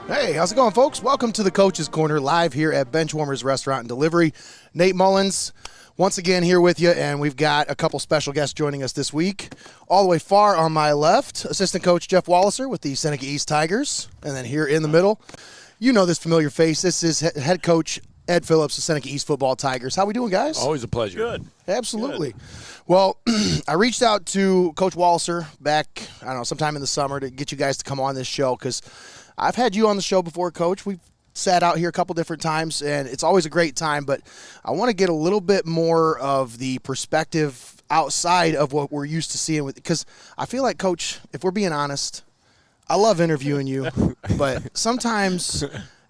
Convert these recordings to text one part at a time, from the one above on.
Hey, how's it going, folks? Welcome to the Coach's Corner, live here at Benchwarmers Restaurant and Delivery. Nate Mullins, once again here with you, and we've got a couple special guests joining us this week. All the way far on my left, assistant coach Jeff Walliser with the Seneca East Tigers. And then here in the middle, you know this familiar face. This is head coach Ed Phillips of Seneca East Football Tigers. How we doing, guys? Always a pleasure. Good. Absolutely. Good. Well, I reached out to Coach Walliser back, I don't know, sometime in the summer to get you guys to come on this show because I've had you on the show before, Coach. We've sat out here a couple different times, and it's always a great time, but I want to get a little bit more of the perspective outside of what we're used to seeing, because I feel like, Coach, if we're being honest, I love interviewing you, but sometimes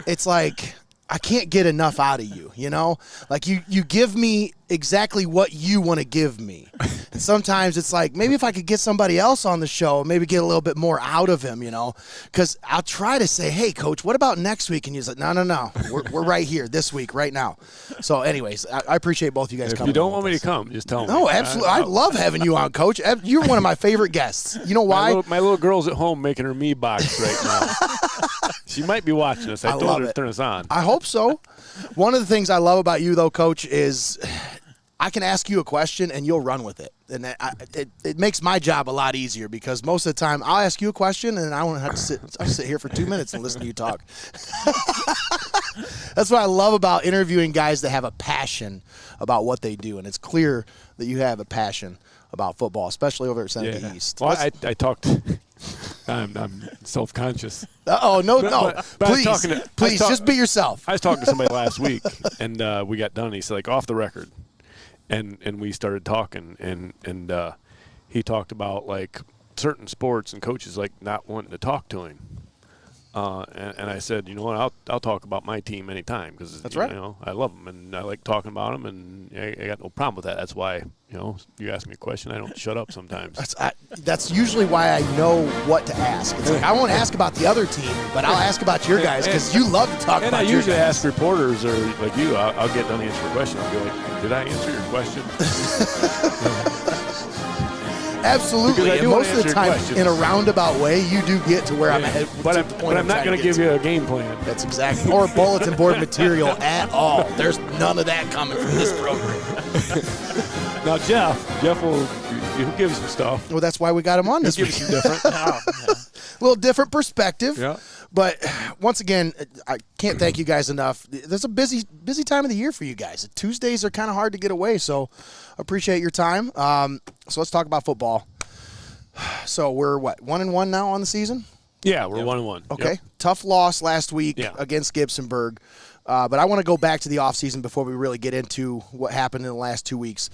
it's like I can't get enough out of you, you know? Like you give me exactly what you want to give me. And sometimes it's like maybe if I could get somebody else on the show, maybe get a little bit more out of him, you know? Because I'll try to say, hey, Coach, what about next week? And he's like, no. We're right here this week, right now. So anyways, I appreciate both you guys coming. If you don't want me to come, just tell me. No, absolutely. I love having you on, Coach. You're one of my favorite guests. You know why? My little girl's at home making her me box right now. She might be watching us. I told her to turn us on. I hope so. One of the things I love about you, though, Coach, is I can ask you a question and you'll run with it. And it makes my job a lot easier because most of the time I'll ask you a question and I won't have to sit here for 2 minutes and listen to you talk. That's what I love about interviewing guys that have a passion about what they do. And it's clear that you have a passion about football, especially over at Seneca East. Well, I talked – I'm self-conscious. No. But please, just be yourself. I was talking to somebody last week, and we got done. He said, like, off the record. And we started talking, and he talked about, like, certain sports and coaches, like, not wanting to talk to him. And I said, you know what, I'll talk about my team anytime because that's right. You know, I love them and I like talking about them, and I got no problem with that. That's why, you know, you ask me a question, I don't shut up sometimes. That's usually why I know what to ask. It's like I won't ask about the other team, but I'll ask about your guys because you love to talk about your guys. And I usually ask reporters or like you, I'll get done answering a question. I'll be like, did I answer your question? Absolutely. And most of the time, in a roundabout way, you do get to where I'm at. But I'm not going to give you a game plan. That's exactly. Or bulletin board material at all. There's none of that coming from this program. Now, Jeff he'll give us some stuff. Well, that's why we got him on this week. Give us some different. A little different perspective. Yeah. But once again, I can't thank you guys enough. There's a busy time of the year for you guys. Tuesdays are kind of hard to get away, so appreciate your time. So let's talk about football. So we're, 1-1 now on the season? Yeah, we're 1-1. Okay. Yep. Tough loss last week against Gibsonburg. But I want to go back to the offseason before we really get into what happened in the last 2 weeks.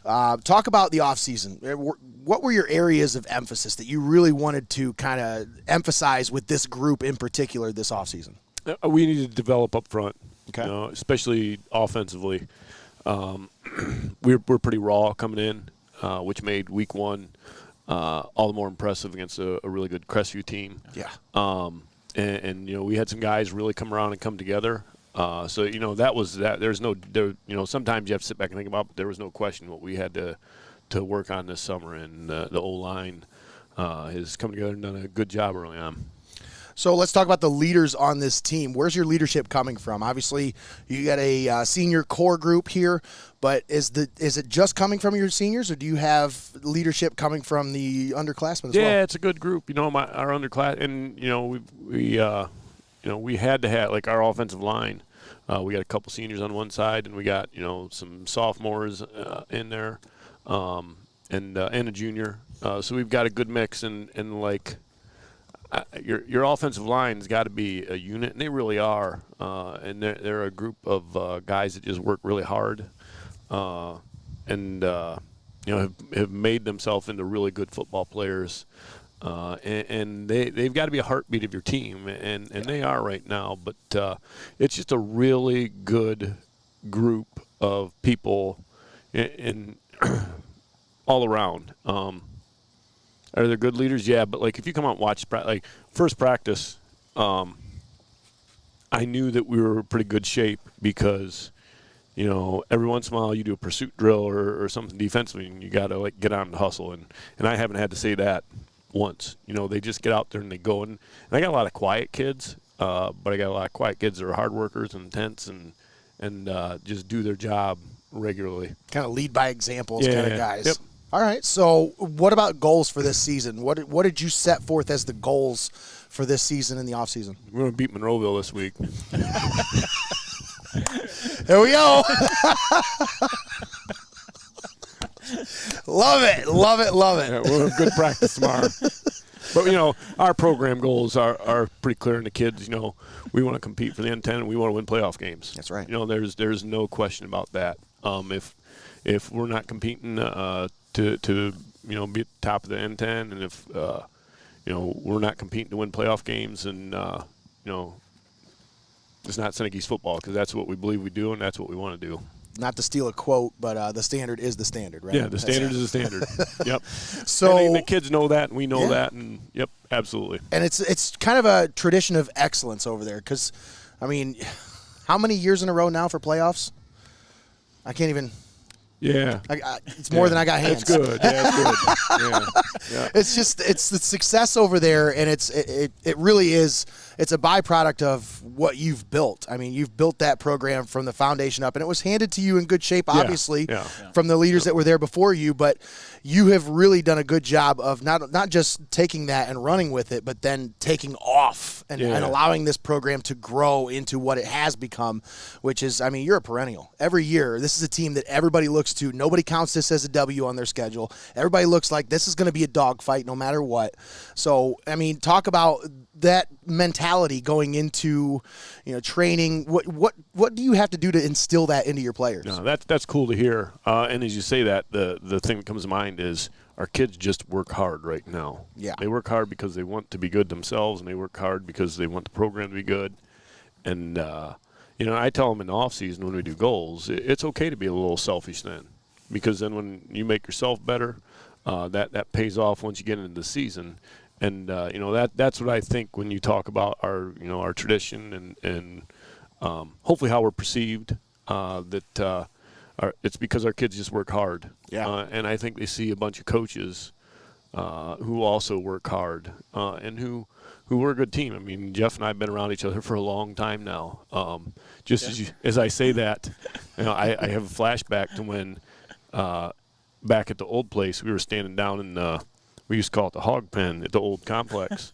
Talk about the offseason. What were your areas of emphasis that you really wanted to kind of emphasize with this group in particular this offseason? We need to develop up front, okay. You know, especially offensively. We're pretty raw coming in, which made week one all the more impressive against a really good Crestview team. Yeah. And you know, we had some guys really come around and come together. So, you know, that was that. You know, sometimes you have to sit back and think about, but there was no question what we had to work on this summer. And the O-line has come together and done a good job early on. So let's talk about the leaders on this team. Where's your leadership coming from? Obviously, you got a senior core group here, but is it just coming from your seniors, or do you have leadership coming from the underclassmen as well? Yeah, it's a good group. You know, our underclass, and you know, we had to have, like, our offensive line. We got a couple seniors on one side, and we got, you know, some sophomores in there, and a junior. So we've got a good mix, and like. Your offensive line's got to be a unit, and they really are. And they're a group of guys that just work really hard, and you know, have made themselves into really good football players. And they've got to be a heartbeat of your team, and they are right now. But it's just a really good group of people in all around. Are there good leaders? Yeah, but, like, if you come out and watch, like, first practice, I knew that we were in pretty good shape because, you know, every once in a while you do a pursuit drill or something defensively, and you got to, like, get on and hustle. And I haven't had to say that once. You know, they just get out there and they go. And I got a lot of quiet kids, but I got a lot of quiet kids that are hard workers and intense and just do their job regularly. Kind of lead by examples Yeah, kind of yeah. guys. Yep. All right. So what about goals for this season? What did you set forth as the goals for this season in the off season? We're going to beat Monroeville this week. Here we go. Love it. Love it. Love it. Yeah, we'll have good practice tomorrow. But, our program goals are pretty clear in the kids. We want to compete for the N10 and we want to win playoff games. That's right. There's no question about that. If we're not competing to be at the top of the N10, and if we're not competing to win playoff games, and it's not Seneca's football, because that's what we believe we do and that's what we want to do. Not to steal a quote, but the standard is the standard, right? Yeah, the standard is the standard. Yep. So and the kids know that, and we know that, and yep, absolutely. And it's kind of a tradition of excellence over there, because, how many years in a row now for playoffs? I can't even. Yeah. It's more than I got hands. That's good. Yeah, that's good. Yeah. It's the success over there, and it really is. It's a byproduct of what you've built. You've built that program from the foundation up, and it was handed to you in good shape, obviously, from the leaders that were there before you. But you have really done a good job of not just taking that and running with it, but then taking off and allowing this program to grow into what it has become, which is, you're a perennial. Every year, this is a team that everybody looks to. Nobody counts this as a W on their schedule. Everybody looks like this is going to be a dogfight no matter what. So, talk about that mentality going into, training. What do you have to do to instill that into your players? No, that's cool to hear. And as you say that, the thing that comes to mind is our kids just work hard right now. Yeah. They work hard because they want to be good themselves, and they work hard because they want the program to be good. And, I tell them in the off season when we do goals, it's okay to be a little selfish then, because then when you make yourself better, that pays off once you get into the season. And that's what I think when you talk about our tradition and hopefully how we're perceived, it's because our kids just work hard. Yeah. And I think they see a bunch of coaches who also work hard and who we're a good team. Jeff and I have been around each other for a long time now. As I say that, I have a flashback to when back at the old place we were standing down in we used to call it the hog pen at the old complex.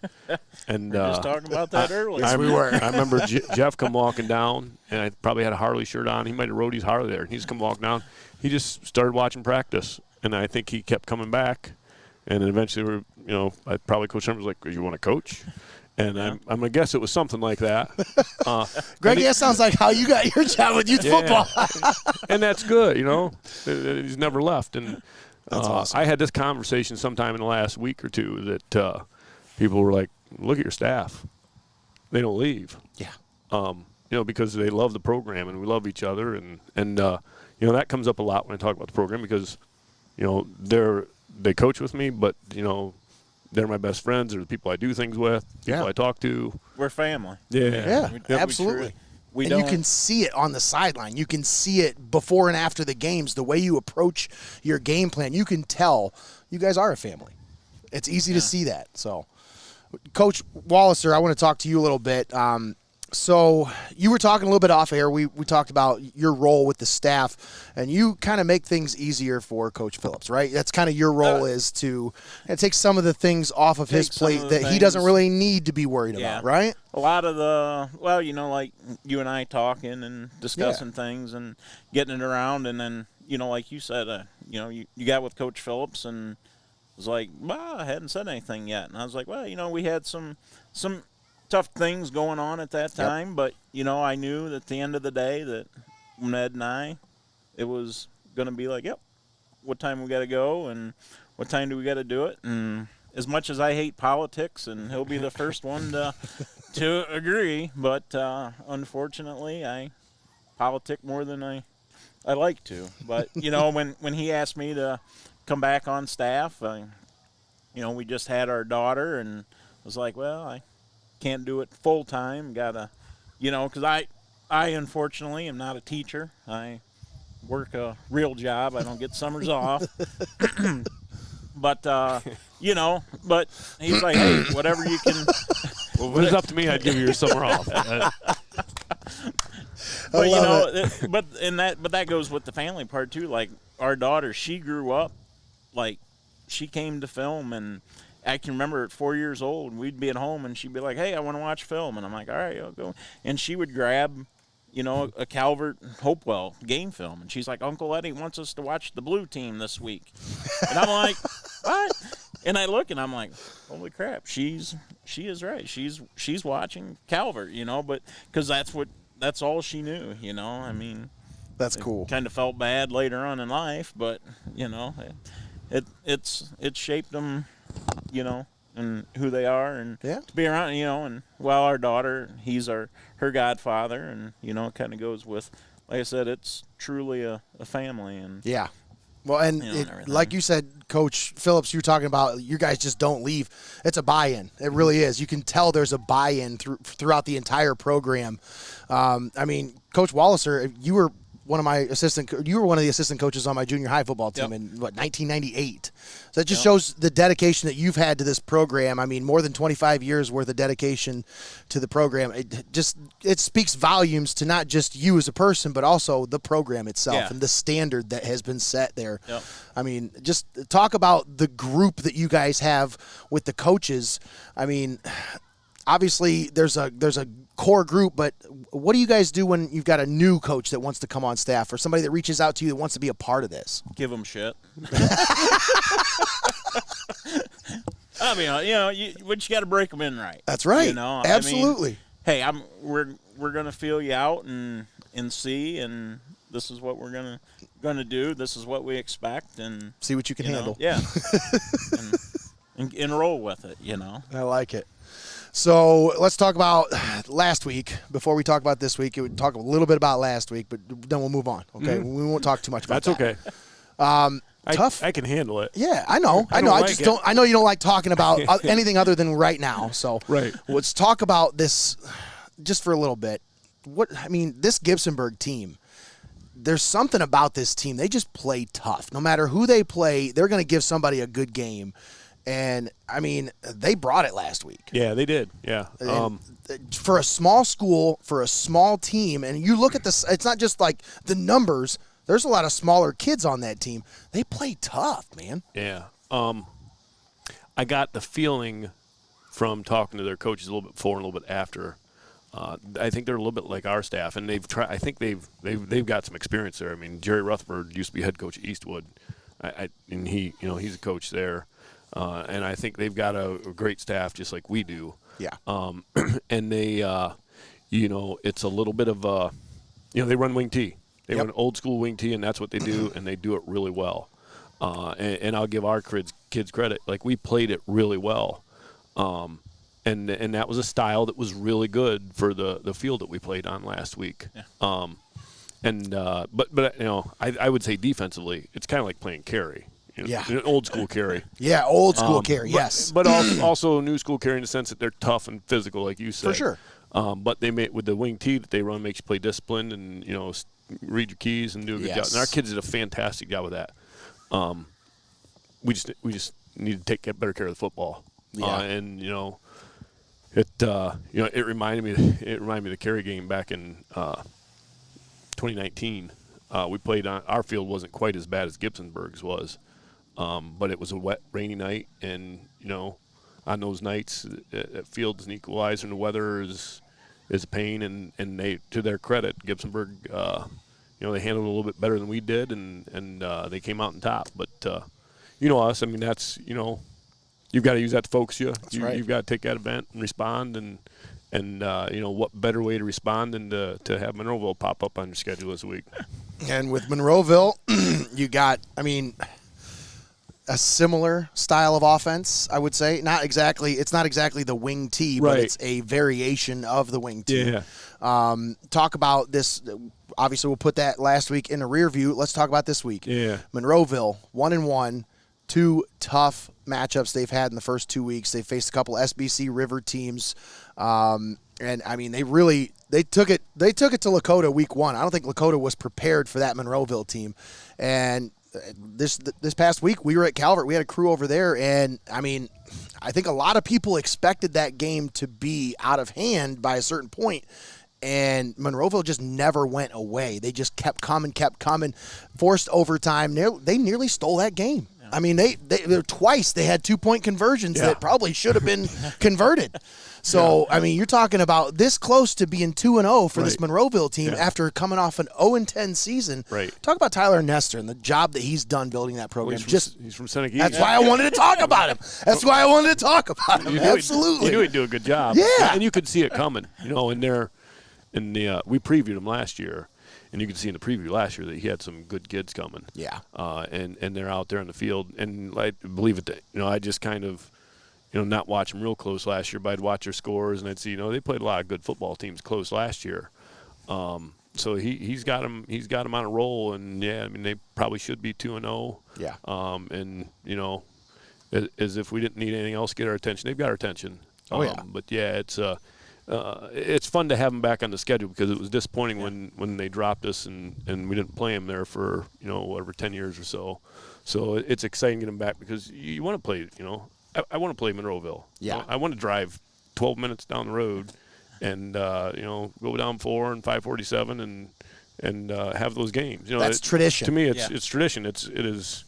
And we were just talking about that earlier. I remember Jeff come walking down, and I probably had a Harley shirt on. He might have rode his Harley there. And he just come walking down. He just started watching practice, and I think he kept coming back. And then eventually, probably Coach Sherman was like, "You want to coach?" And I'm going to guess it was something like that. Greg, that sounds like how you got your job with youth football. And that's good, He's never left. And that's awesome. I had this conversation sometime in the last week or two that people were like, "Look at your staff; they don't leave." Yeah. Because they love the program and we love each other, and that comes up a lot when I talk about the program, because they coach with me, but they're my best friends. They're the people I do things with, people I talk to. We're family. Yeah, absolutely. You can see it on the sideline. You can see it before and after the games, the way you approach your game plan. You can tell you guys are a family. It's easy to see that. So, Coach Walliser, I want to talk to you a little bit. So you were talking a little bit off air. We talked about your role with the staff, and you kind of make things easier for Coach Phillips, right? That's kind of your role, is to take some of the things off of his plate that he doesn't really need to be worried about, right? A lot of like you and I talking and discussing things and getting it around, and then, like you said, you got with Coach Phillips and was like, well, I hadn't said anything yet. And I was like, well, we had some tough things going on at that time, but I knew that at the end of the day that Ned and I, it was going to be like, what time we got to go and what time do we got to do it? And as much as I hate politics, and he'll be the first one to agree, but unfortunately I politic more than I like to. But when he asked me to come back on staff, we just had our daughter, and was like, well, I can't do it full time. Gotta, because I unfortunately am not a teacher. I work a real job. I don't get summers off. But but he's like, hey, whatever you can. Well, if it was up to me, I'd give you your summer off. But but that goes with the family part too. Like our daughter, she grew up, like she came to film, and I can remember at 4 years old, we'd be at home and she'd be like, "Hey, I want to watch film," and I'm like, "All right, I'll go," and she would grab, a Calvert Hopewell game film, and she's like, "Uncle Eddie wants us to watch the blue team this week," and I'm like, "What?" And I look and I'm like, "Holy crap, she is right. She's watching Calvert, but because that's all she knew, I mean, That's cool. Kind of felt bad later on in life, but it's shaped them, and who they are, and to be around, and while our daughter, he's her godfather, and it kind of goes with, like I said, it's truly a family, and yeah. Well, and like you said, Coach Phillips, you were talking about you guys just don't leave. It's a buy-in. It really is. You can tell there's a buy-in throughout the entire program. I mean, Coach Walliser, you were one of the assistant coaches on my junior high football team in 1998. So that just shows the dedication that you've had to this program. I mean, more than 25 years worth of dedication to the program. It speaks volumes to not just you as a person, but also the program itself and the standard that has been set there. Yep. I mean, just talk about the group that you guys have with the coaches. I mean, obviously there's a core group, but what do you guys do when you've got a new coach that wants to come on staff, or somebody that reaches out to you that wants to be a part of this? Give them shit. I mean, you got to break them in right. That's right. Absolutely. I mean, hey, we're gonna feel you out and see, and this is what we're gonna do. This is what we expect, and see what you can handle. Yeah. and roll with it. I like it. So let's talk about last week. Before we talk about this week, we would talk a little bit about last week, but then we'll move on. Okay, we won't talk too much about that. That's okay. Tough. I can handle it. Yeah, I know. I just don't. I know you don't like talking about anything other than right now. So right. Let's talk about this just for a little bit. This Gibsonburg team. There's something about this team. They just play tough. No matter who they play, they're going to give somebody a good game. And, I mean, they brought it last week. Yeah, they did. Yeah. For a small school, for a small team, and you look at this, it's not just like the numbers. There's a lot of smaller kids on that team. They play tough, man. Yeah. I got the feeling from talking to their coaches a little bit before and a little bit after. I think they're a little bit like our staff, and I think they've got some experience there. I mean, Jerry Rutherford used to be head coach at Eastwood, and he's a coach there. And I think they've got a great staff just like we do. Yeah. And they, it's a little bit of they run wing T. They run old school wing T, and that's what they do, and they do it really well. And I'll give our kids credit. Like, we played it really well. And that was a style that was really good for the field that we played on last week. Yeah. But I would say defensively, it's kind of like playing carry. Old school carry. Yeah, old school carry, yes. But also new school carry in the sense that they're tough and physical, like you said. For sure. But they with the wing T that they run makes you play disciplined and, read your keys and do a good job. And our kids did a fantastic job with that. We just need to get better care of the football. Yeah. It reminded me of the Cary game back in 2019. We played on our field wasn't quite as bad as Gibsonburg's was. But it was a wet, rainy night, and on those nights, that field's an equalizer, and the weather is a pain. And they, to their credit, Gibsonburg, they handled it a little bit better than we did, and they came out on top. But us, I mean, that's you've got to use that to focus you. That's right. You've got to take that event and respond, and what better way to respond than to have Monroeville pop up on your schedule this week. And with Monroeville, you got, a similar style of offense, I would say. It's not exactly the wing T, but it's a variation of the wing T. Yeah. Talk about this. Obviously, we'll put that last week in the rear view. Let's talk about this week. Yeah. Monroeville, 1-1, 2 tough matchups they've had in the first 2 weeks. They faced a couple SBC River teams. And they took it to Lakota week 1. I don't think Lakota was prepared for that Monroeville team. And this past week we were at Calvert. We had a crew over there, and I mean, I think a lot of people expected that game to be out of hand by a certain point, and Monroeville just never went away. They just kept coming, forced overtime. They nearly stole that game. Yeah. I mean, they twice they had 2-point conversions that probably should have been converted. So, I mean, you're talking about this close to being 2-0 for this Monroeville team after coming off an 0-10 season. Right. Talk about Tyler Nestor and the job that he's done building that program. Well, he's from Seneca. That's why I wanted to talk about him. That's why I wanted to talk about him. Absolutely. You knew he'd do a good job. Yeah. And you could see it coming. You know, we previewed him last year, and you could see in the preview last year that he had some good kids coming. Yeah. And they're out there in the field, and I believe it. I just kind of, not watch them real close last year, but I'd watch their scores, and I'd see, they played a lot of good football teams close last year. So he's got him on a roll, and I mean, they probably should be 2-0. Yeah. And as if we didn't need anything else to get our attention, they've got our attention. Oh yeah. But it's fun to have them back on the schedule, because it was disappointing when they dropped us and we didn't play them there for whatever 10 years or so. So it's exciting to get them back, because you want to play. I want to play Monroeville. Yeah. I want to drive 12 minutes down the road and go down 4 and 547 and have those games. That's tradition. To me, it's tradition. It is.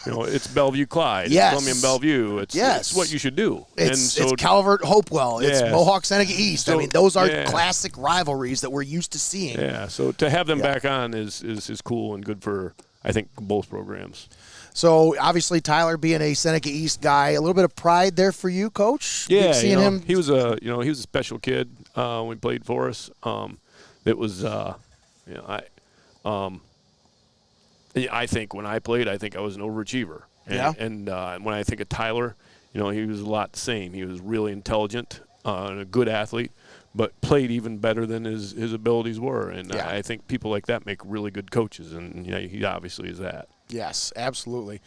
It's Bellevue Clyde. Yes. It's Columbia Bellevue. It's what you should do. It's Calvert Hopewell. It's Mohawk Seneca East. So, I mean, those are classic rivalries that we're used to seeing. Yeah. So to have them back on is cool and good for, I think, both programs. So obviously Tyler being a Seneca East guy, a little bit of pride there for you, Coach. Yeah. Seeing him. He was a special kid when he played for us. It was I think when I played, I think I was an overachiever. And when I think of Tyler, he was a lot the same. He was really intelligent and a good athlete, but played even better than his abilities were. And I think people like that make really good coaches, and he obviously is that. Yes, absolutely.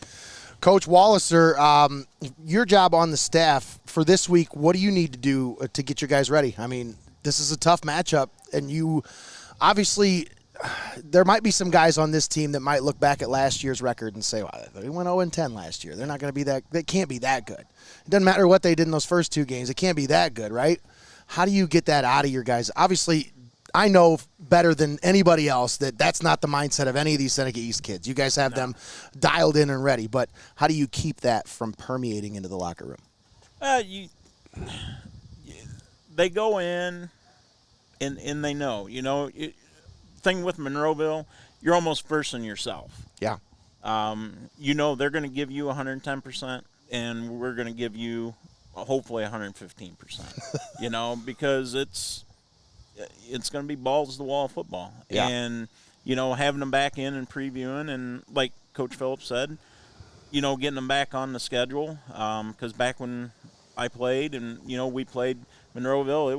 Coach Walliser, your job on the staff for this week, what do you need to do to get your guys ready? I mean, this is a tough matchup, and you obviously – there might be some guys on this team that might look back at last year's record and say, well, they went 0-10 last year. They're not going to be that – they can't be that good. It doesn't matter what they did in those first 2 games. It can't be that good, right? How do you get that out of your guys? Obviously, I know better than anybody else that that's not the mindset of any of these Seneca East kids. You guys have them dialed in and ready, but how do you keep that from permeating into the locker room? They go in and they know. Thing with Monroeville, you're almost versing yourself. Yeah. They're going to give you 110%, and we're going to give you hopefully 115%. Because it's going to be balls to the wall football. Yeah. And having them back in and previewing, and like Coach Phillips said, getting them back on the schedule. Because back when I played and we played Monroeville,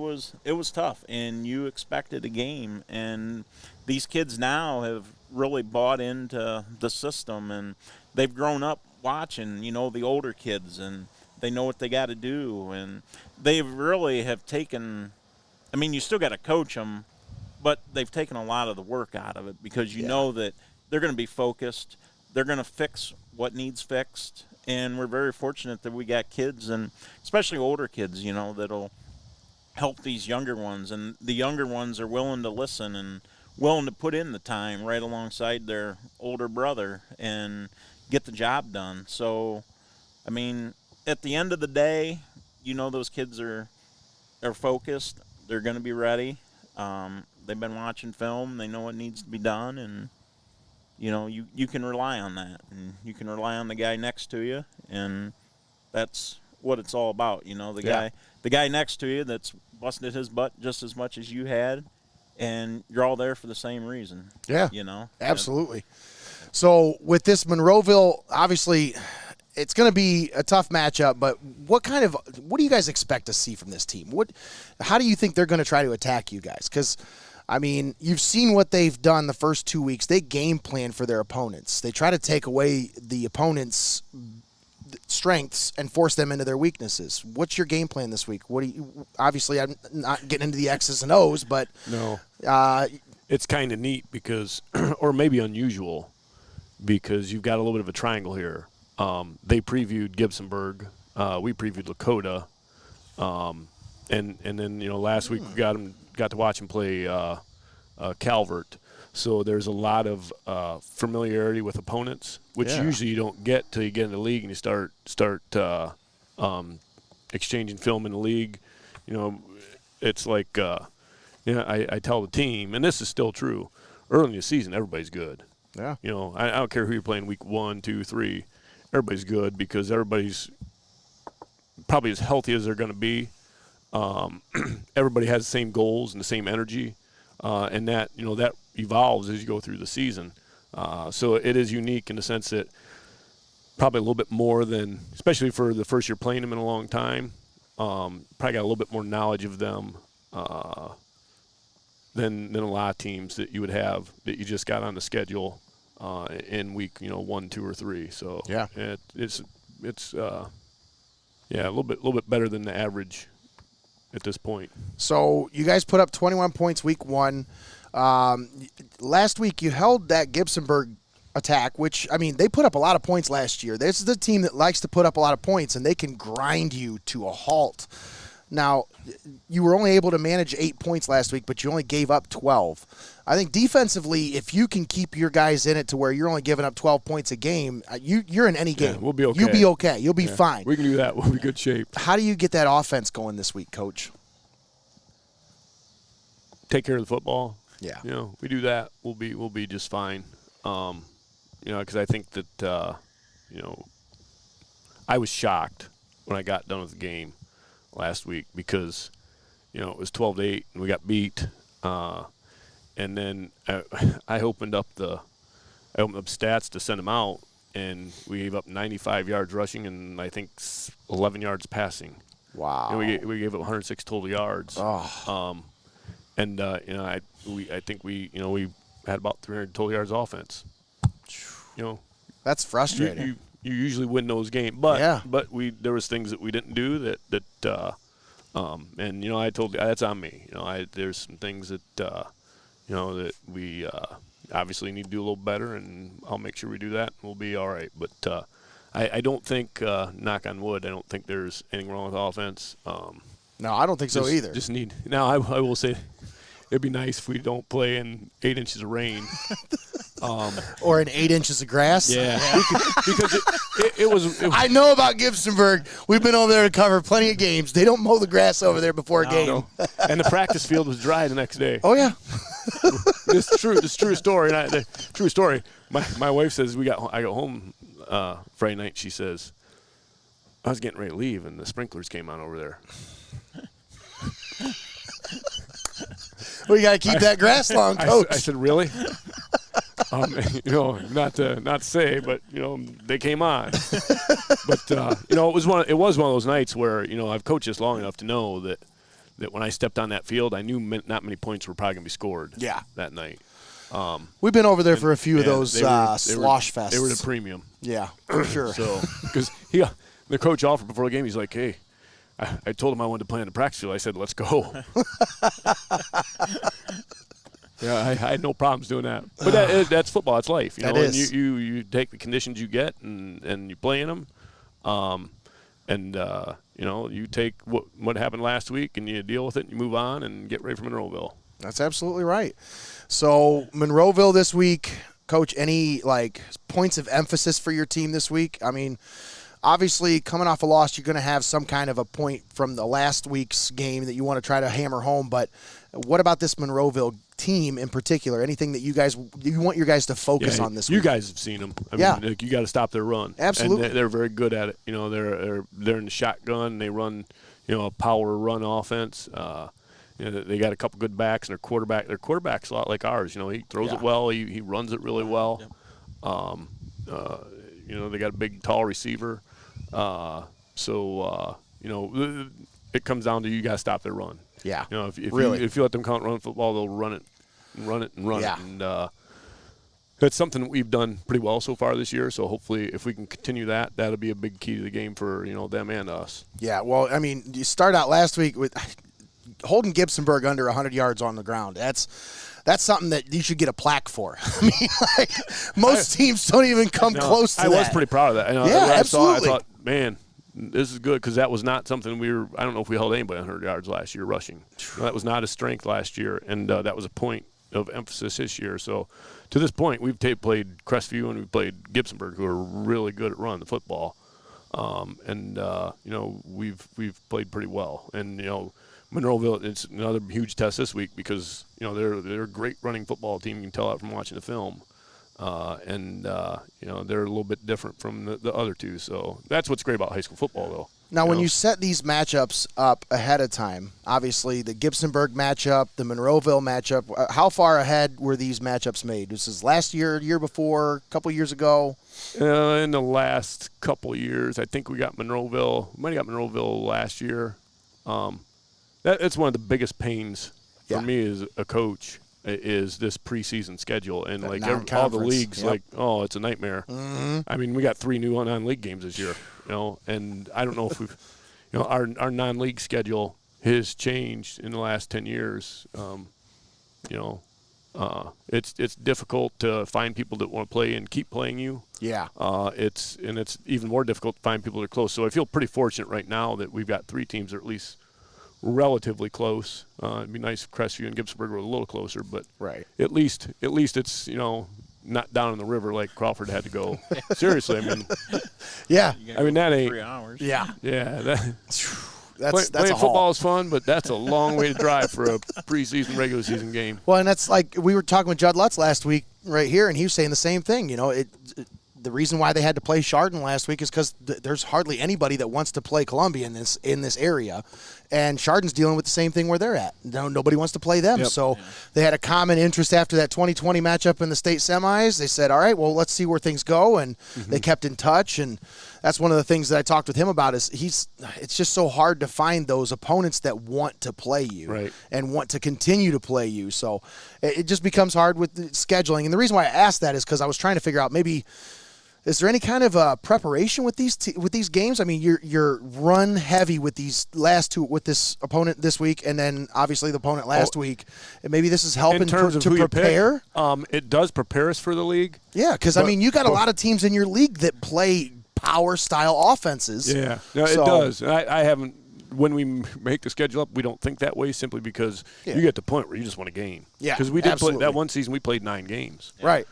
it was tough, and you expected a game. And these kids now have really bought into the system, and they've grown up watching, the older kids, and they know what they got to do, and they really have taken. I mean, you still got to coach them, but they've taken a lot of the work out of it, because you know that they're going to be focused. They're going to fix what needs fixed, and we're very fortunate that we got kids, and especially older kids, that'll help these younger ones, and the younger ones are willing to listen and willing to put in the time right alongside their older brother and get the job done. So, I mean, at the end of the day, those kids are focused. They're going to be ready. They've been watching film. They know what needs to be done, and you can rely on that, and you can rely on the guy next to you, and that's what it's all about. The guy next to you that's busted his butt just as much as you had, and you're all there for the same reason. Yeah, absolutely. So with this Monroeville, obviously, it's going to be a tough matchup. But what do you guys expect to see from this team? How do you think they're going to try to attack you guys? Because I mean, you've seen what they've done the first 2 weeks. They game plan for their opponents. They try to take away the opponent's strengths and force them into their weaknesses. What's your game plan this week? Obviously, I'm not getting into the X's and O's, but no, it's kind of neat because, or maybe unusual, because you've got a little bit of a triangle here. They previewed Gibsonburg. We previewed Lakota. And then, last week we got to watch him play Calvert. So there's a lot of familiarity with opponents, which usually you don't get till you get in the league and you start exchanging film in the league. It's like I tell the team, and this is still true. Early in the season, everybody's good. Yeah. I don't care who you're playing week 1, 2, 3. Everybody's good because everybody's probably as healthy as they're going to be. Everybody has the same goals and the same energy, and that that evolves as you go through the season. So it is unique in the sense that probably a little bit more than, especially for the first year playing them in a long time, probably got a little bit more knowledge of them than a lot of teams that you would have that you just got on the schedule in week 1, 2, or 3. So it's a little bit better than the average at this point. So you guys put up 21 points week 1. Last week you held that Gibsonburg attack, which, they put up a lot of points last year. This is the team that likes to put up a lot of points, and they can grind you to a halt. Now, you were only able to manage 8 points last week, but you only gave up 12. I think defensively, if you can keep your guys in it to where you're only giving up 12 points a game, you're in any game. Yeah, we'll be okay. You'll be okay. You'll be fine. We can do that. We'll be good shape. How do you get that offense going this week, Coach? Take care of the football. Yeah. We do that. We'll be just fine. Because I think that I was shocked when I got done with the game last week because it was 12-8 and we got beat. And then I opened up stats to send them out, and we gave up 95 yards rushing and I think 11 yards passing. Wow. We gave up 106 total yards. Oh. I think we had about 300 total yards offense. That's frustrating. You usually win those games, but there was things that we didn't do that I told you that's on me. There's some things that that we obviously need to do a little better, and I'll make sure we do that. And we'll be all right. But I don't think, knock on wood, I don't think there's anything wrong with offense. No, I don't think so either. Now I will say, it'd be nice if we don't play in 8 inches of rain. Or in 8 inches of grass. Yeah. Because it was. I know about Gibsonburg. We've been over there to cover plenty of games. They don't mow the grass over there before a game. No. And the practice field was dry the next day. Oh, yeah. This is true. This is true story. True story. My wife says I got home Friday night. She says, I was getting ready to leave, and the sprinklers came on over there. Well, you got to keep that grass long, Coach. I said, really? Not to say, but they came on. But it was one of those nights where I've coached this long enough to know that when I stepped on that field, I knew not many points were probably gonna be scored. Yeah. That night. We've been over there for a few of those slosh fests. They were the premium. Yeah, for sure. So because the coach offered before the game, he's like, hey. I told him I wanted to play on the practice field. I said, let's go. Yeah, I had no problems doing that. But that's football. That's life. That is. And you take the conditions you get and you play in them. You take what happened last week and you deal with it and you move on and get ready for Monroeville. That's absolutely right. So Monroeville this week, Coach, any points of emphasis for your team this week? Obviously, coming off a loss, you're going to have some kind of a point from the last week's game that you want to try to hammer home. But what about this Monroeville team in particular? Anything that you want your guys to focus on this week? You guys have seen them. I mean, you got to stop their run. Absolutely. And they're very good at it. They're in the shotgun. They run, a power run offense. They got a couple good backs, and their quarterback's a lot like ours. He throws it well. He runs it really well. Yep. They got a big, tall receiver. It comes down to you got to stop their run. Yeah. If really. you let them run football, they'll run it. Yeah. And that's something that we've done pretty well so far this year. So hopefully, if we can continue that, that'll be a big key to the game for them and us. Yeah. Well, you start out last week with holding Gibsonburg under 100 yards on the ground. That's that's something that you should get a plaque for. I mean, like, most teams don't even come close to that. I was pretty proud of that. Yeah, absolutely. I thought, man, this is good, because that was not something I don't know if we held anybody 100 yards last year rushing. That was not a strength last year, and that was a point of emphasis this year. So to this point, we've played Crestview and we've played Gibsonburg, who are really good at running the football. We've played pretty well. And, Monroeville, it's another huge test this week because, they're a great running football team. You can tell that from watching the film. They're a little bit different from the other two. So that's what's great about high school football, though. Now, when you set these matchups up ahead of time, obviously the Gibsonburg matchup, the Monroeville matchup, how far ahead were these matchups made? This is last year, year before, a couple years ago? In the last couple of years, I think we got Monroeville. We might have got Monroeville last year. It's one of the biggest pains for me as a coach is this preseason schedule. And, all the leagues, it's a nightmare. Mm-hmm. I mean, we got 3 new non-league games this year, and I don't know if we've – our non-league schedule has changed in the last 10 years. It's difficult to find people that want to play and keep playing you. Yeah. It's even more difficult to find people that are close. So I feel pretty fortunate right now that we've got 3 teams that are at least relatively close. It'd be nice if Crestview and Gibsonburg were a little closer, but at least it's not down in the river like Crawford had to go. Seriously, I mean. Yeah. I mean, that ain't 3 hours. Yeah. Yeah. That's playing a haul. football is fun, but that's a long way to drive for a preseason, regular season game. Well, and that's like we were talking with Judd Lutz last week right here, and he was saying the same thing. The reason why they had to play Chardon last week is because there's hardly anybody that wants to play Columbia in this area, and Chardon's dealing with the same thing where they're at. Nobody wants to play them, so they had a common interest after that 2020 matchup in the state semis. They said, "All right, well, let's see where things go," and they kept in touch. And that's one of the things that I talked with him about is it's just so hard to find those opponents that want to play you and want to continue to play you. So it just becomes hard with the scheduling. And the reason why I asked that is because I was trying to figure out maybe. Is there any kind of preparation with these games? I mean, you're run heavy with these last 2 with this opponent this week, and then obviously the opponent last week. And maybe this is helping in terms of to prepare. It does prepare us for the league. Yeah, because I mean, you got a lot of teams in your league that play power style offenses. Yeah, no, it does. I haven't. When we make the schedule up, we don't think that way simply because you get to the point where you just want a game. Yeah, because we did play that one season. We played 9 games. Right.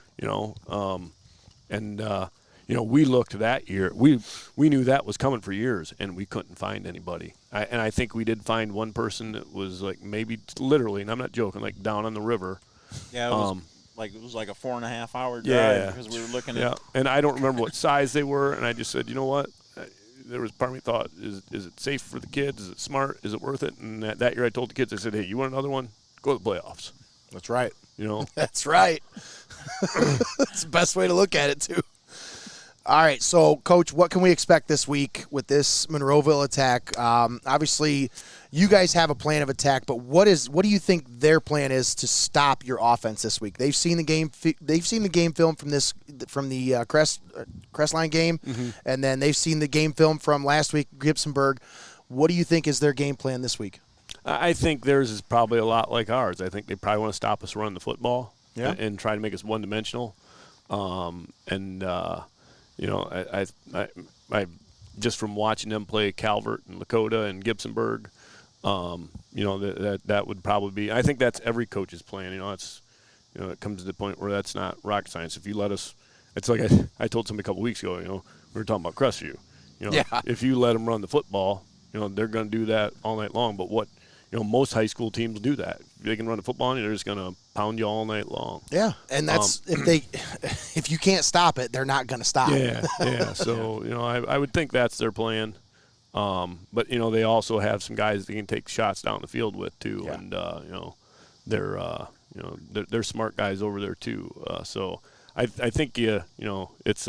We looked that year. We knew that was coming for years, and we couldn't find anybody. I think we did find one person that was like maybe literally, and I'm not joking, like down on the river. Yeah, it was like a 4.5 hour drive because we were looking at. Yeah, and I don't remember what size they were, and I just said, you know what? There was part of me thought, is it safe for the kids? Is it smart? Is it worth it? And that year I told the kids, I said, hey, you want another one? Go to the playoffs. That's right. That's right. That's the best way to look at it too. All right, so, Coach, what can we expect this week with this Monroeville attack? Obviously, you guys have a plan of attack, but what do you think their plan is to stop your offense this week? They've seen the game. They've seen the game film from the Crestline game, and then they've seen the game film from last week, Gibsonburg. What do you think is their game plan this week? I think theirs is probably a lot like ours. I think they probably want to stop us running the football and try to make us one-dimensional, I just from watching them play Calvert and Lakota and Gibsonburg, that would probably be. I think that's every coach's plan. It comes to the point where that's not rocket science. If you let us, it's like I told somebody a couple weeks ago. We were talking about Crestview. If you let them run the football, they're going to do that all night long. But what most high school teams do that. If they can run the football on you, they're just going to pound you all night long. Yeah, and that's if you can't stop it, they're not going to stop. Yeah. So I would think that's their plan. But they also have some guys they can take shots down the field with too, and they're smart guys over there too. So I think it's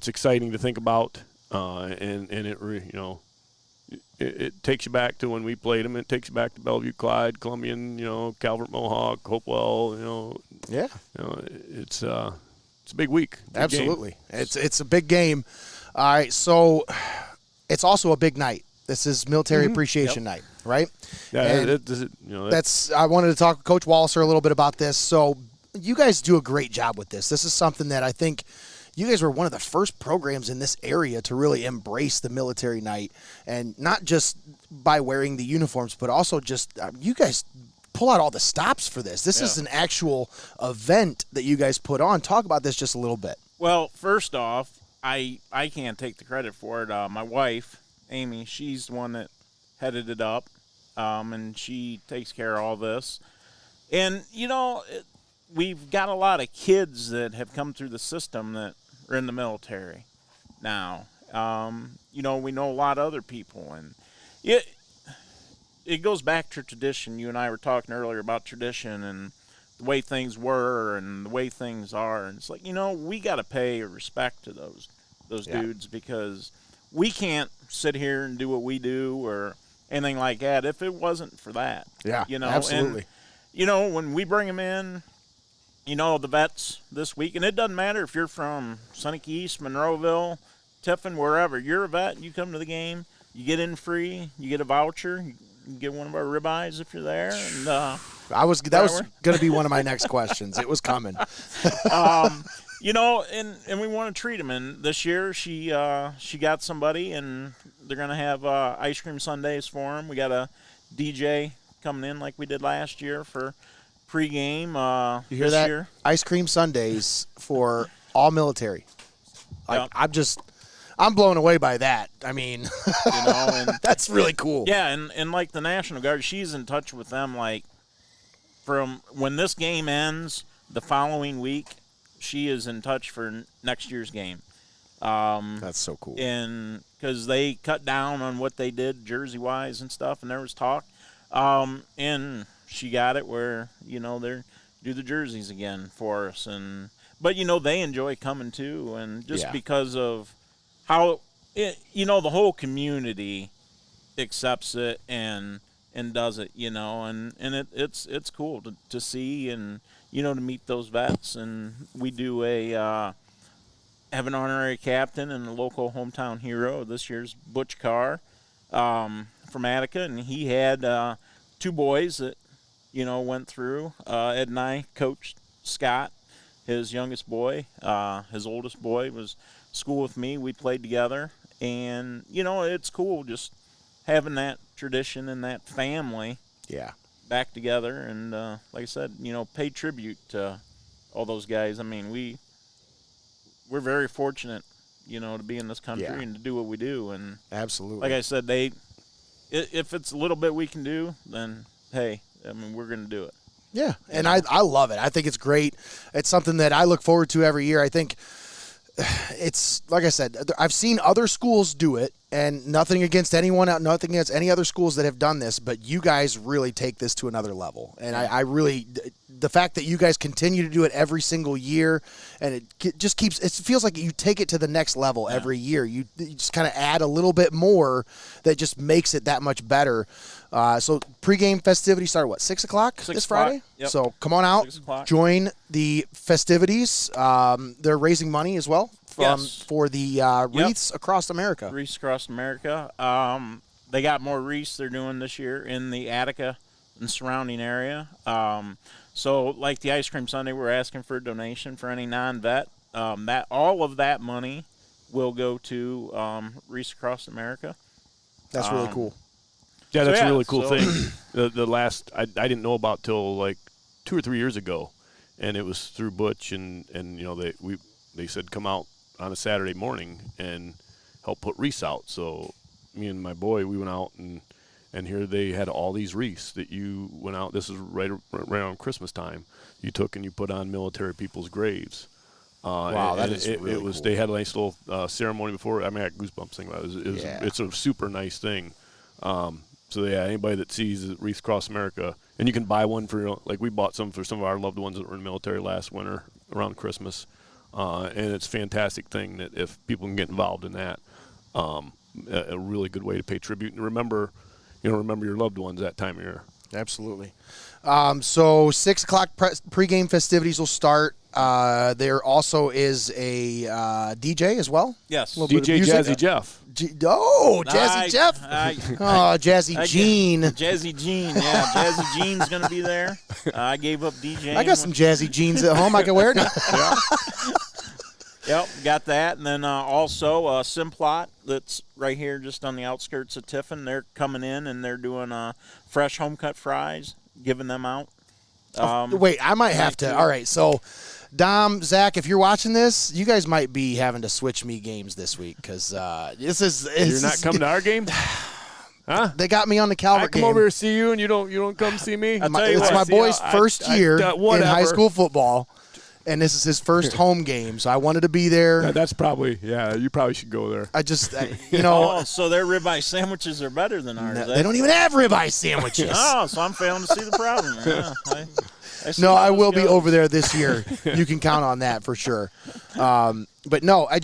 exciting to think about, and it takes you back to when we played them. It takes you back to Bellevue, Clyde, Columbian, Calvert, Mohawk, Hopewell. It's a big week. Absolutely, it's a big game. All right, so it's also a big night. This is Military Appreciation Night, right? Yeah, I wanted to talk with Coach Walliser a little bit about this. So you guys do a great job with this. This is something that I think you guys were one of the first programs in this area to really embrace the military night, and not just by wearing the uniforms, but also just you guys pull out all the stops for this. This is an actual event that you guys put on. Talk about this just a little bit. Well, first off, I can't take the credit for it. My wife, Amy, she's the one that headed it up, and she takes care of all this. And, we've got a lot of kids that have come through the system that are in the military now. We know a lot of other people, and it goes back to tradition. You and I were talking earlier about tradition and the way things were and the way things are. And it's like, we got to pay respect to those dudes, because we can't sit here and do what we do or anything like that if it wasn't for that. Yeah, absolutely. And, when we bring them in, the vets this week, and it doesn't matter if you're from Seneca East, Monroeville, Tiffin, wherever, you're a vet, you come to the game, you get in free, you get a voucher, you can get one of our ribeyes if you're there. And that was going to be one of my next questions. It was coming. And we want to treat them. And this year she got somebody, and they're going to have ice cream sundaes for them. We got a DJ coming in like we did last year for pregame. You hear that? Year. Ice cream sundaes for all military. I'm blown away by that. I mean, and that's really cool. Yeah, and like the National Guard, she's in touch with them like from when this game ends the following week. She is in touch for next year's game. That's so cool. And because they cut down on what they did jersey-wise and stuff, and there was talk. And she got it where, they do the jerseys again for us. But they enjoy coming too, and just because of how, the whole community accepts it and does it, and it's cool to see and, to meet those vets. And we do have an honorary captain and a local hometown hero. This year's Butch Carr from Attica, and he had two boys that, went through. Ed and I coached Scott, his youngest boy. His oldest boy was school with me. We played together. And, it's cool just having that tradition and that family back together. And, like I said, pay tribute to all those guys. I mean, we're very fortunate, to be in this country and to do what we do. And absolutely, like I said, if it's a little bit we can do, then, hey, we're going to do it. Yeah, and I love it. I think it's great. It's something that I look forward to every year. I think it's, like I said, I've seen other schools do it, and nothing against anyone, nothing against any other schools that have done this, but you guys really take this to another level. And I really, the fact that you guys continue to do it every single year, and it just keeps, it feels like you take it to the next level every year. You just kind of add a little bit more that just makes it that much better. So pregame festivities start 6 o'clock this Friday? Yep. So come on out, join the festivities. They're raising money as well for the wreaths across America. Wreaths across America. They got more wreaths they're doing this year in the Attica and surrounding area. So like the ice cream sundae, we're asking for a donation for any non-vet. That all of that money will go to Wreaths Across America. That's really cool. Yeah, that's a really cool thing. The last I didn't know about till like 2 or 3 years ago, and it was through Butch and they said come out on a Saturday morning and help put wreaths out. So me and my boy, we went out and here they had all these wreaths that you went out. This is right around Christmas time. You took and you put on military people's graves. Wow, that is really cool. They had a nice little ceremony before. I mean, I got goosebumps thinking about it. It's a super nice thing. So yeah, anybody that sees Wreaths Across America, and you can buy one for, like we bought some for some of our loved ones that were in the military last winter around Christmas, and it's a fantastic thing that if people can get involved in that, a really good way to pay tribute and remember your loved ones that time of year. Absolutely. So 6 o'clock pregame festivities will start. There also is a DJ as well. Yes. DJ Jazzy Jeff. Jazzy Jeff. Jazzy Gene. Jazzy Gene, yeah. Jazzy Gene's going to be there. I gave up DJing. I got some Jazzy Jeans at home I can wear now. Yeah. Yep, got that. And then also Simplot, that's right here just on the outskirts of Tiffin. They're coming in, and they're doing fresh home-cut fries, giving them out. Wait, I might have to. All right, so Dom, Zach, if you're watching this, you guys might be having to switch me games this week because You're not coming to our game? Huh? They got me on the Calvert I come game. over to see you, and you don't come see me? It's my boy's first year in whatever. high school football, and this is his first home game, so I wanted to be there. That's probably, you probably should go there. I just, so their ribeye sandwiches are better than ours. They don't even have ribeye sandwiches. So I'm failing to see the problem. Yeah, I will be over there this year. You can count on that for sure. But no, I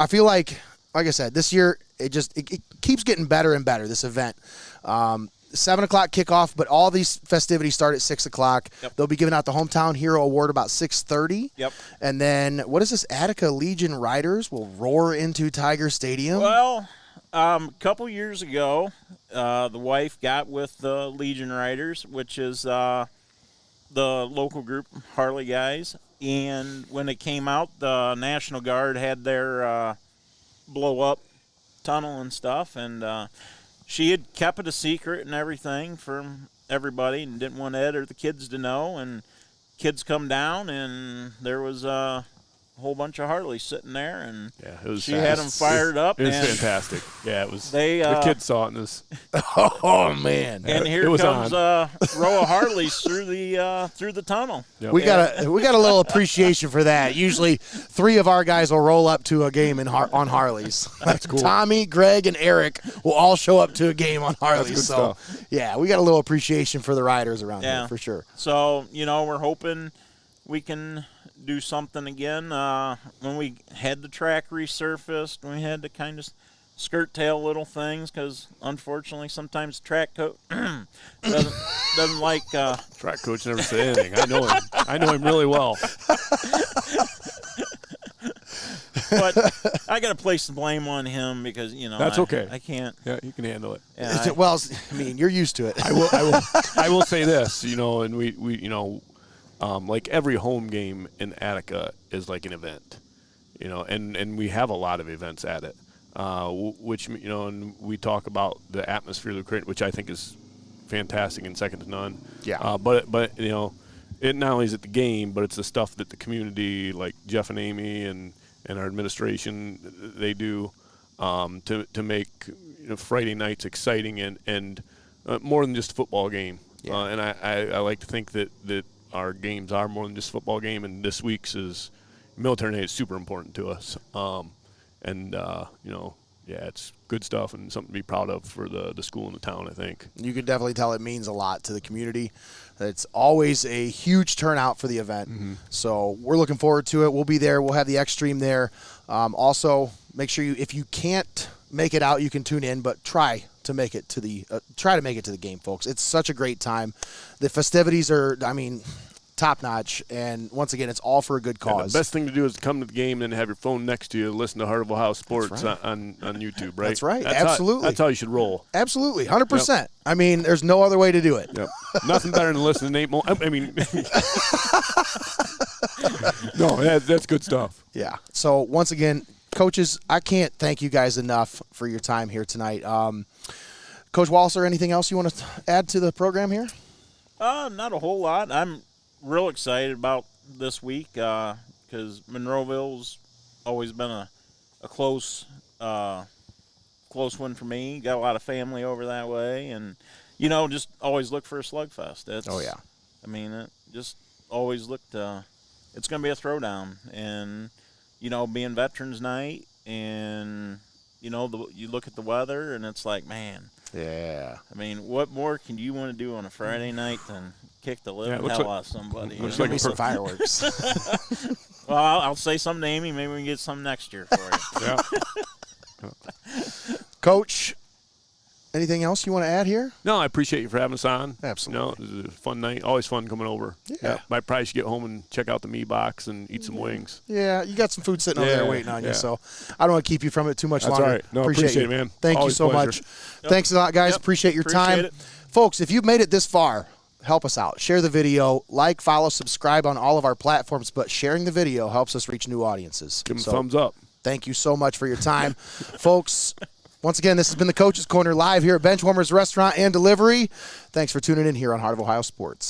feel like I said, this year it keeps getting better and better, this event. 7 o'clock kickoff, but all these festivities start at 6 o'clock. Yep. They'll be giving out the Hometown Hero Award about 6:30. Yep. And then, what is this? Attica Legion Riders will roar into Tiger Stadium. Well, a couple years ago, the wife got with the Legion Riders, which is the local group, Harley guys. And when it came out, the National Guard had their blow-up tunnel and stuff, and she had kept it a secret and everything from everybody and didn't want Ed or the kids to know. And kids come down, and there was a whole bunch of Harleys sitting there, and she had them fired up. It was fantastic. Yeah, it was. The kids saw it in this. Oh man! And here comes a row of Harleys through the tunnel. Yep. We got a little appreciation for that. Usually, 3 of our guys will roll up to a game on Harleys. That's cool. Tommy, Greg, and Eric will all show up to a game on Harleys. That's good so, stuff. yeah, we got a little appreciation for the riders around here for sure. So we're hoping we can do something again. When we had the track resurfaced, we had to kind of skirt tail little things because unfortunately sometimes track coach doesn't like. Track coach never said anything. I know him really well. But I got to place the blame on him because that's okay. I can't. Yeah, you can handle it. Yeah, well, I mean, you're used to it. I will say this, and we like every home game in Attica is like an event, and we have a lot of events at it, which, and we talk about the atmosphere of the create, which I think is fantastic and second to none. Yeah. But it not only is it the game, but it's the stuff that the community, like Jeff and Amy and our administration, they do to make Friday nights exciting and more than just a football game. Yeah. And I like to think that our games are more than just a football game, and this week's is military night is super important to us. It's good stuff and something to be proud of for the school and the town, I think. You can definitely tell it means a lot to the community. It's always a huge turnout for the event. Mm-hmm. So we're looking forward to it. We'll be there. We'll have the X Stream there. Also, make sure if you can't make it out, you can tune in, but try to make it to the game, folks. It's such a great time. The festivities are, top notch, and once again, it's all for a good cause. The best thing to do is come to the game and have your phone next to you, listen to Heart of Ohio Sports on YouTube, right? That's right. Absolutely. That's how you should roll. Absolutely, 100%. Yep. There's no other way to do it. Yep. Nothing better than listening to Nate No, that's good stuff. Yeah. So once again, coaches, I can't thank you guys enough for your time here tonight. Coach Walliser, anything else you want to add to the program here? Not a whole lot. I'm real excited about this week because Monroeville's always been a close one for me. Got a lot of family over that way, and just always look for a slugfest. Just always looked. It's going to be a throwdown, and being Veterans Night, and you look at the weather, and it's like, man. Yeah. What more can you want to do on a Friday night than kick the living hell out of somebody? Looks like some fireworks. Well, I'll say something to Amy. Maybe we can get some next year for you. Yeah. Coach, anything else you want to add here? No, I appreciate you for having us on. Absolutely. You know, it was a fun night. Always fun coming over. Yeah. I probably should get home and check out the meat box and eat some wings. Yeah, you got some food sitting over there Yeah, waiting on you, yeah. so I don't want to keep you from it too much That's longer. all right. No, appreciate it, man. Thank Always you so pleasure. much. Thanks a lot, guys. Yep. Appreciate your Appreciate time. it. Folks, if you've made it this far, help us out. Share the video, like, follow, subscribe on all of our platforms, but sharing the video helps us reach new audiences. Give them a thumbs up. Thank you so much for your time. Folks, once again, this has been the Coach's Corner live here at Benchwarmers Restaurant and Delivery. Thanks for tuning in here on Heart of Ohio Sports.